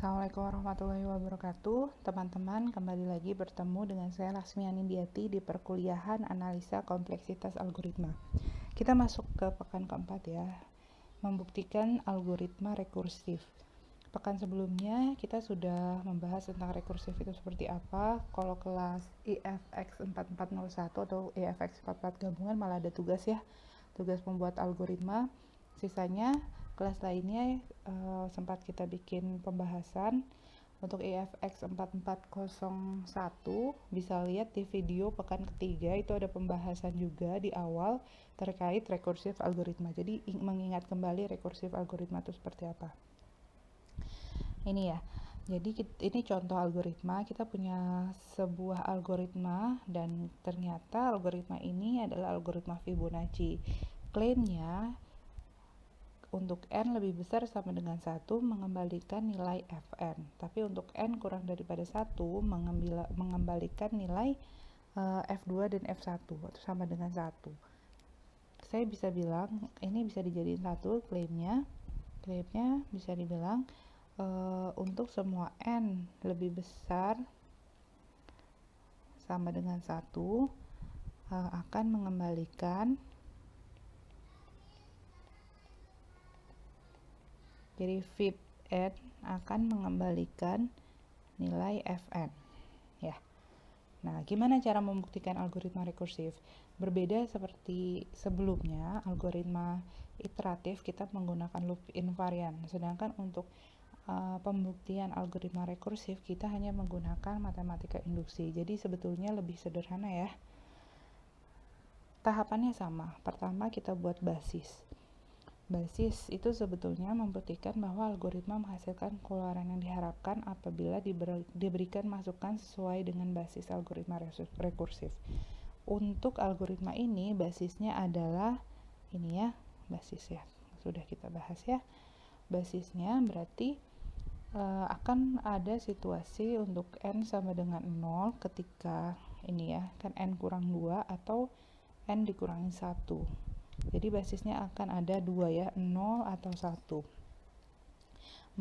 Assalamualaikum warahmatullahi wabarakatuh. Teman-teman, kembali lagi bertemu dengan saya Lasmiani Diati di perkuliahan analisa kompleksitas algoritma. Kita masuk ke pekan keempat ya, membuktikan algoritma rekursif. Pekan sebelumnya kita sudah membahas tentang rekursif itu seperti apa. Kalau kelas IFX 4401 atau IFX 44 gabungan malah ada tugas ya, tugas membuat algoritma. Sisanya kelas lainnya sempat kita bikin pembahasan. Untuk IFX 4401 bisa lihat di video pekan ketiga, itu ada pembahasan juga di awal terkait rekursif algoritma. Jadi mengingat kembali rekursif algoritma itu seperti apa. Ini ya, jadi ini contoh algoritma. Kita punya sebuah algoritma dan ternyata algoritma ini adalah algoritma Fibonacci. Klaimnya untuk n lebih besar sama dengan 1 mengembalikan nilai fn, tapi untuk n kurang daripada 1 mengembalikan nilai f2 dan f1 atau sama dengan 1. Saya bisa bilang ini bisa dijadiin satu klaimnya bisa dibilang untuk semua n lebih besar sama dengan 1 akan mengembalikan, jadi fib n akan mengembalikan nilai fn ya. Nah, gimana cara membuktikan algoritma rekursif? Berbeda seperti sebelumnya, algoritma iteratif kita menggunakan loop invarian, sedangkan untuk pembuktian algoritma rekursif kita hanya menggunakan matematika induksi. Jadi sebetulnya lebih sederhana ya. Tahapannya sama. Pertama kita buat basis. Basis itu sebetulnya membuktikan bahwa algoritma menghasilkan keluaran yang diharapkan apabila diberikan masukan sesuai dengan basis algoritma rekursif. Untuk algoritma ini basisnya adalah ini ya, basis ya. Sudah kita bahas ya. Basisnya berarti akan ada situasi untuk n sama dengan 0 ketika ini ya, kan n kurang 2 atau n dikurangi 1. Jadi basisnya akan ada 2 ya, 0 atau 1.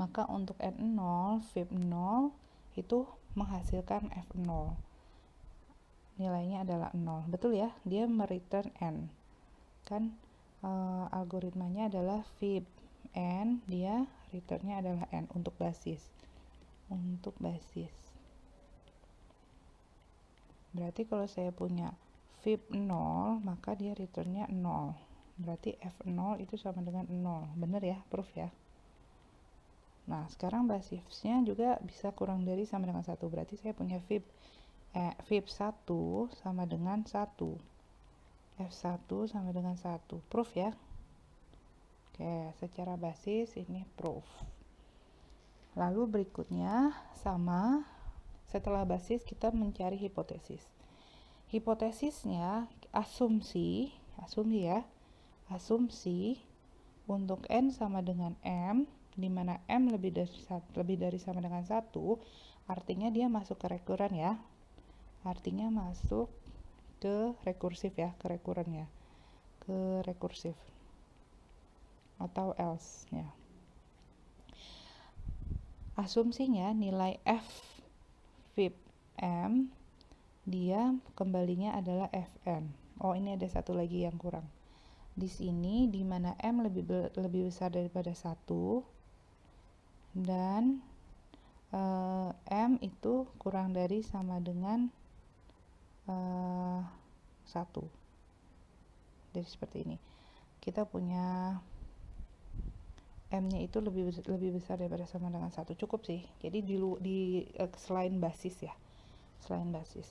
Maka untuk n0, fib 0 itu menghasilkan f0. Nilainya adalah 0. Betul ya? Dia mereturn n. Kan algoritmanya adalah fib n, dia returnnya adalah n untuk basis. Untuk basis. Berarti kalau saya punya fib 0, maka dia returnnya 0. Berarti f0 itu sama dengan 0. Bener ya? Proof ya? Nah, sekarang basisnya juga bisa kurang dari sama dengan 1. Berarti saya punya fib 1 sama dengan 1. F1 sama dengan 1. Proof ya? Oke, secara basis ini proof. Lalu berikutnya sama, setelah basis kita mencari hipotesis. Hipotesisnya asumsi untuk n sama dengan m, di mana m lebih dari sama dengan 1, artinya dia masuk ke rekuren ya. Artinya masuk ke rekursif ya, ke rekurennya. Ke rekursif atau else ya. Asumsinya nilai f fib m dia kembalinya adalah fn. Oh, ini ada satu lagi yang kurang. Di sini di mana m lebih besar daripada 1 dan m itu kurang dari sama dengan 1. Jadi seperti ini. Kita punya m-nya itu lebih besar daripada sama dengan 1. Cukup sih. Jadi selain basis ya. Selain basis.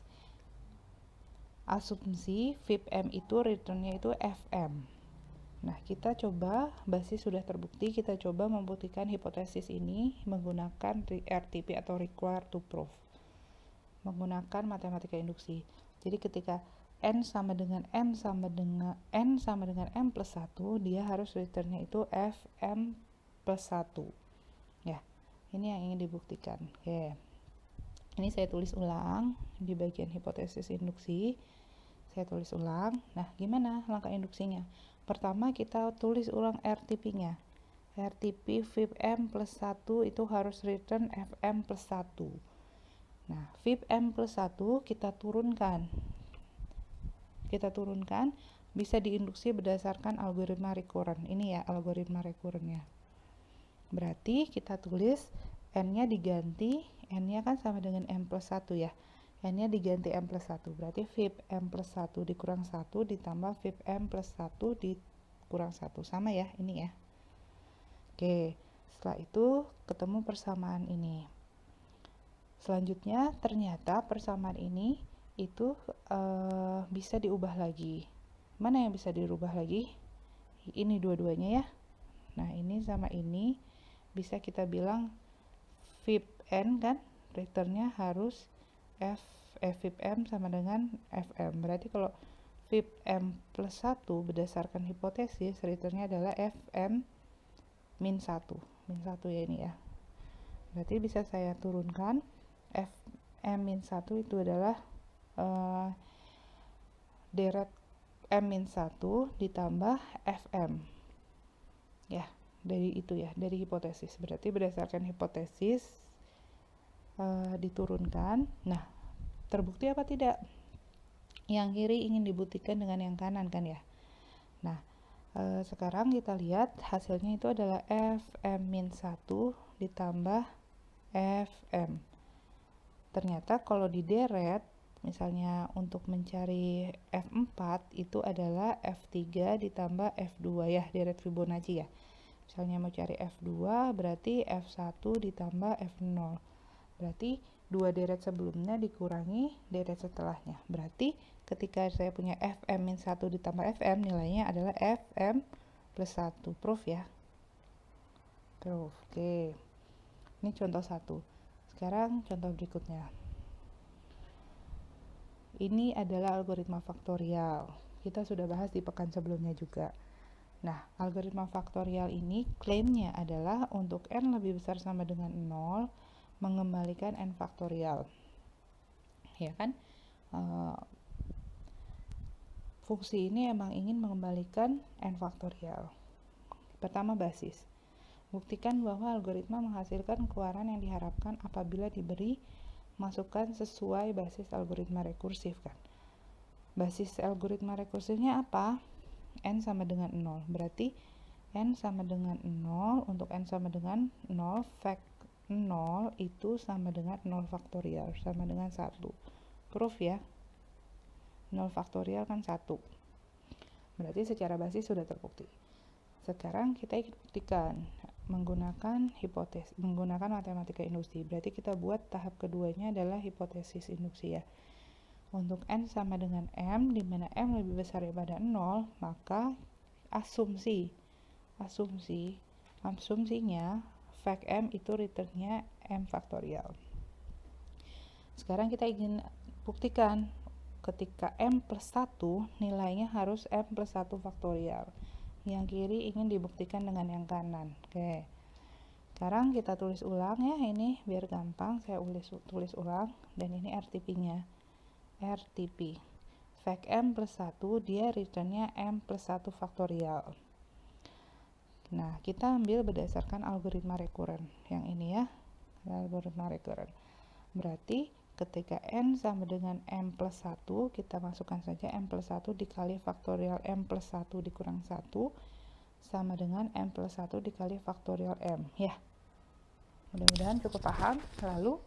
Asumsi fib m itu returnnya itu fm. Nah, kita coba, basis sudah terbukti, kita coba membuktikan hipotesis ini menggunakan RTP atau require to prove. Menggunakan matematika induksi. Jadi ketika n sama dengan m plus 1, dia harus returnnya itu fm plus 1. Ya, ini yang ingin dibuktikan. Oke. Ini saya tulis ulang di bagian hipotesis induksi. Saya tulis ulang. Nah, gimana langkah induksinya? Pertama kita tulis ulang RTP-nya. RTP VIPM plus 1 itu harus return FM plus 1. Nah, VIPM plus 1 kita turunkan bisa diinduksi berdasarkan algoritma recurrent. Ini ya algoritma recurrentnya. Berarti kita tulis n-nya diganti, n-nya kan sama dengan m plus 1 ya. N-nya diganti m plus 1. Berarti VIP m plus 1 dikurang 1 ditambah VIP m plus 1 dikurang 1. Sama ya ini ya. Oke, setelah itu ketemu persamaan ini. Selanjutnya ternyata persamaan ini itu bisa diubah lagi. Mana yang bisa dirubah lagi? Ini dua-duanya ya. Nah, ini sama ini bisa kita bilang VIP N kan, returnnya harus VIP M sama dengan FM. Berarti kalau VIP M plus 1 berdasarkan hipotesis, returnnya adalah FM min 1. Min 1 ya ini ya. Berarti bisa saya turunkan FM min 1 itu adalah deret M-1 ditambah FM ya, dari itu ya, dari hipotesis. Berarti berdasarkan hipotesis diturunkan. Nah, terbukti apa tidak? Yang kiri ingin dibuktikan dengan yang kanan kan ya. Nah, sekarang kita lihat hasilnya itu adalah FM-1 ditambah FM. Ternyata kalau dideret, misalnya untuk mencari F4 itu adalah F3 ditambah F2 ya, deret Fibonacci ya. Misalnya mau cari F2 berarti F1 ditambah F0. Berarti dua deret sebelumnya dikurangi deret setelahnya. Berarti ketika saya punya FM-1 ditambah FM, nilainya adalah FM plus 1. Proof ya. Proof. Oke. Ini contoh 1. Sekarang contoh berikutnya. Ini adalah algoritma faktorial. Kita sudah bahas di pekan sebelumnya juga. Nah, algoritma faktorial ini klaimnya adalah untuk n lebih besar sama dengan 0, mengembalikan n faktorial. Ya kan? Fungsi ini emang ingin mengembalikan n faktorial. Pertama, basis. Buktikan bahwa algoritma menghasilkan keluaran yang diharapkan apabila diberi masukan sesuai basis algoritma rekursif kan. Basis algoritma rekursifnya apa? N sama dengan 0. Berarti N sama dengan 0, untuk N sama dengan 0, fact 0 itu sama dengan 0 faktorial, sama dengan 1. Proof ya. 0 faktorial kan 1. Berarti secara basis sudah terbukti. Sekarang kita buktikan menggunakan hipotesis, menggunakan matematika induksi. Berarti kita buat tahap keduanya adalah hipotesis induksi ya. Untuk n sama dengan m, di mana m lebih besar daripada 0, maka asumsinya fact m itu returnnya m faktorial. Sekarang kita ingin buktikan ketika m plus 1 nilainya harus m plus 1 faktorial. Yang kiri ingin dibuktikan dengan yang kanan. Oke. Sekarang kita tulis ulang ya, ini biar gampang saya tulis ulang, dan ini RTP-nya. RTP. Fact m plus 1 dia returnnya m plus 1 faktorial. Nah, kita ambil berdasarkan algoritma recurrent. Yang ini ya, algoritma recurrent. Berarti ketika n sama dengan m plus 1, kita masukkan saja m plus 1 dikali faktorial m plus 1 dikurang 1 sama dengan m plus 1 dikali faktorial m ya. Mudah-mudahan cukup paham. Lalu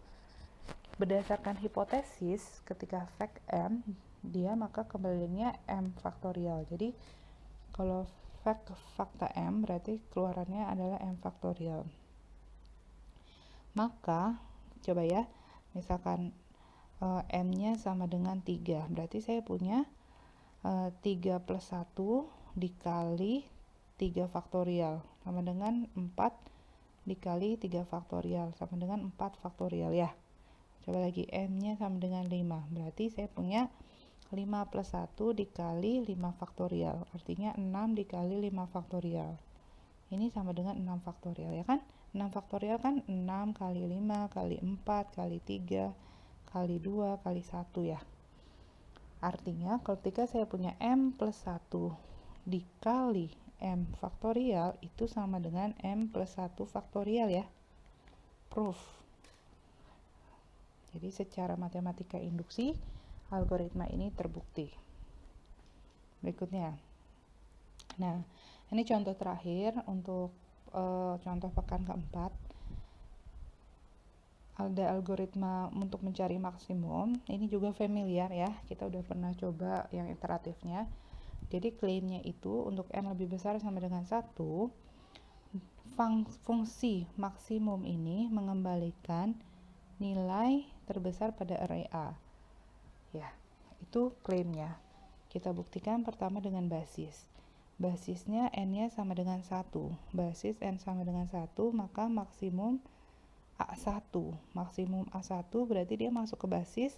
berdasarkan hipotesis ketika fact m dia maka kembalinya m faktorial. Jadi kalau fakta m berarti keluarannya adalah m faktorial. Maka coba ya, misalkan m-nya sama dengan 3, berarti saya punya 3 plus 1 dikali 3 faktorial sama dengan 4 dikali 3 faktorial sama dengan 4 faktorial ya. Coba lagi, m-nya sama dengan 5, berarti saya punya 5 plus 1 dikali 5 faktorial, artinya 6 dikali 5 faktorial. Ini sama dengan 6 faktorial ya kan? 6 faktorial kan 6 kali 5 kali 4 kali 3 kali 2 kali 1 ya. Artinya ketika saya punya m plus 1 dikali M faktorial itu sama dengan M plus 1 faktorial ya. Proof. Jadi secara matematika induksi, algoritma ini terbukti. Berikutnya. Nah, ini contoh terakhir untuk contoh pekan keempat. Ada algoritma untuk mencari maksimum. Ini juga familiar ya. Kita udah pernah coba yang iteratifnya. Jadi klaimnya itu untuk n lebih besar sama dengan 1, fungsi maksimum ini mengembalikan nilai terbesar pada array A. Ya, itu klaimnya. Kita buktikan pertama dengan basis. Basisnya n-nya sama dengan 1. Basis n sama dengan 1, maka maksimum A1. Maksimum A1 berarti dia masuk ke basis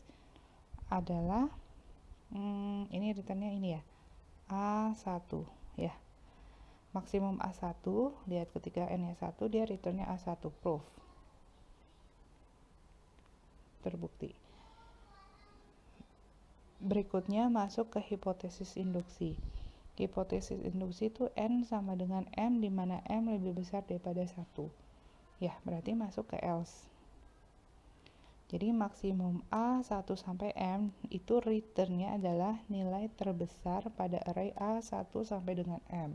adalah ini returnnya ini ya. A1 ya. Maksimum A1, lihat ketika n-nya 1, dia returnnya A1, proof. Terbukti. Berikutnya masuk ke hipotesis induksi. Hipotesis induksi itu n sama dengan m, di mana m lebih besar daripada 1. Ya, berarti masuk ke else. Jadi maksimum A1 sampai m itu returnnya adalah nilai terbesar pada array A1 sampai dengan m.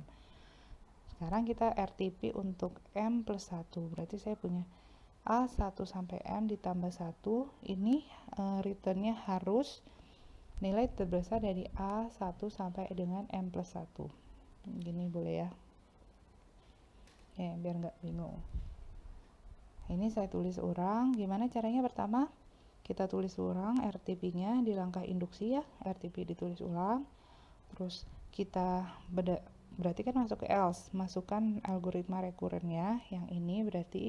Sekarang kita RTP untuk m plus 1. Berarti saya punya A1 sampai m ditambah 1. Ini returnnya harus nilai terbesar dari A1 sampai dengan M plus 1. Gini boleh ya. Ya, biar nggak bingung. Ini saya tulis ulang. Gimana caranya? Pertama, kita tulis ulang RTP-nya di langkah induksi ya. RTP ditulis ulang. Terus kita berarti kan masuk ke else. Masukkan algoritma rekurennya. Yang ini berarti,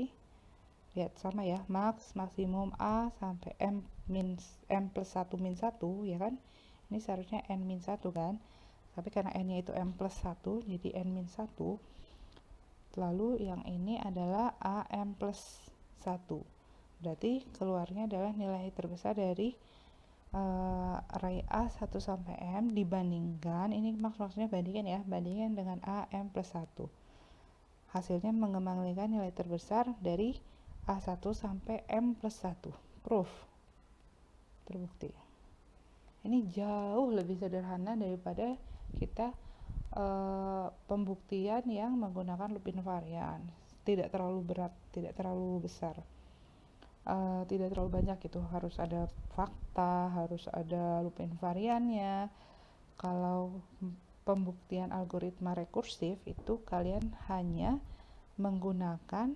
lihat sama ya, maksimum A sampai M plus 1 min 1 ya kan. Ini seharusnya n min 1 kan, tapi karena n nya itu m plus 1 jadi n min 1. Lalu yang ini adalah A m plus 1, berarti keluarnya adalah nilai terbesar dari array A1 sampai m dibandingkan, ini maksudnya bandingkan ya, bandingkan dengan A m plus 1. Hasilnya mengembalikan nilai terbesar dari A1 sampai M plus 1. Proof. Terbukti. Ini jauh lebih sederhana daripada kita pembuktian yang menggunakan loop invariant. Tidak terlalu berat, tidak terlalu besar. Tidak terlalu banyak gitu. Harus ada fakta, harus ada loop invariantnya. Kalau pembuktian algoritma rekursif itu kalian hanya menggunakan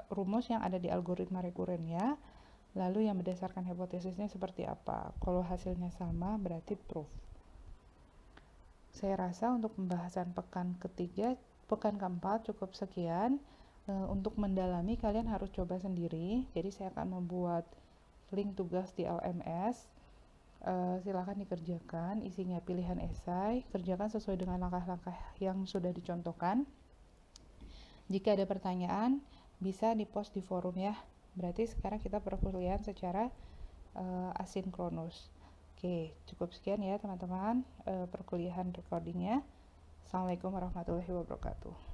rumus yang ada di algoritma rekurennya, lalu yang berdasarkan hipotesisnya seperti apa. Kalau hasilnya sama berarti proof. Saya rasa untuk pembahasan pekan keempat cukup sekian. Untuk mendalami kalian harus coba sendiri. Jadi saya akan membuat link tugas di LMS. Silakan dikerjakan, isinya pilihan esai, kerjakan sesuai dengan langkah-langkah yang sudah dicontohkan. Jika ada pertanyaan, bisa di-post di forum ya. Berarti sekarang kita perkuliahan secara asinkronus. Oke, cukup sekian ya teman-teman perkuliahan recordingnya. Assalamualaikum warahmatullahi wabarakatuh.